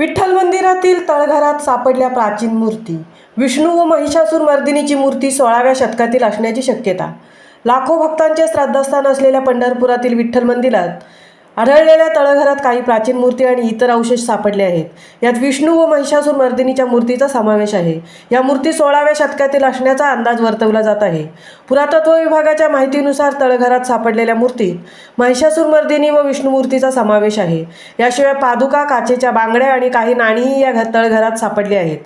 विठ्ठल मंदिरातील तळघरात सापडल्या प्राचीन मूर्ती. विष्णू व महिषासूर मर्दिनीची मूर्ती 16व्या शतकातील असण्याची शक्यता. लाखो भक्तांचे श्रद्धास्थान असलेल्या पंढरपुरातील विठ्ठल मंदिरात आढळलेल्या तळघरात काही प्राचीन मूर्ती आणि इतर अवशेष सापडले आहेत. यात विष्णू व महिषासूर मर्दिनीच्या मूर्तीचा समावेश आहे. या मूर्ती 16व्या शतकातील असण्याचा अंदाज वर्तवला जात आहे. पुरातत्व विभागाच्या माहितीनुसार तळघरात सापडलेल्या मूर्तीत महिषासूर मर्दिनी व विष्णू मूर्तीचा समावेश आहे. याशिवाय पादुका, काचेच्या बांगड्या आणि काही नाणीही या तळघरात सापडली आहेत.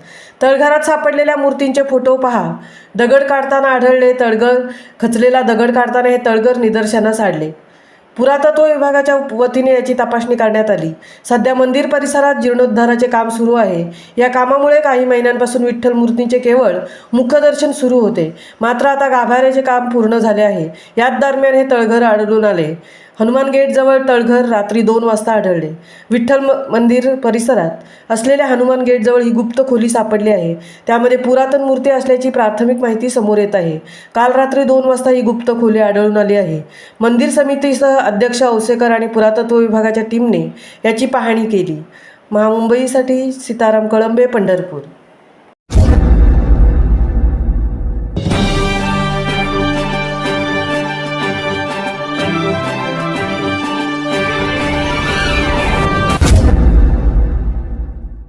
तळघरात सापडलेल्या मूर्तींचे फोटो पहा. दगड काढताना आढळले. खचलेला दगड काढताना हे तळघर निदर्शनास आणले. पुरातत्व विभागाच्या वतीने याची तपासणी करण्यात आली. सध्या मंदिर परिसरात जीर्णोद्धाराचे काम सुरू आहे. या कामामुळे काही महिन्यांपासून विठ्ठल मूर्तींचे केवळ मुखदर्शन सुरू होते. मात्र आता गाभाऱ्याचे काम पूर्ण झाले आहे. याच दरम्यान हे तळघर आढळून आले. हनुमान गेटजवळ तळघर रात्री 2 वाजता आढळले. विठ्ठल मंदिर परिसरात असलेल्या हनुमान गेटजवळ ही गुप्त खोली सापडली आहे. त्यामध्ये पुरातन मूर्ती असल्याची प्राथमिक माहिती समोर येत आहे. काल रात्री 2 वाजता ही गुप्त खोली आढळून आली आहे. मंदिर समितीसह अध्यक्ष औसेकर आणि पुरातत्व विभागाच्या टीमने याची पाहणी केली. मुंबईसाठी सीताराम कळंबे, पंढरपूर.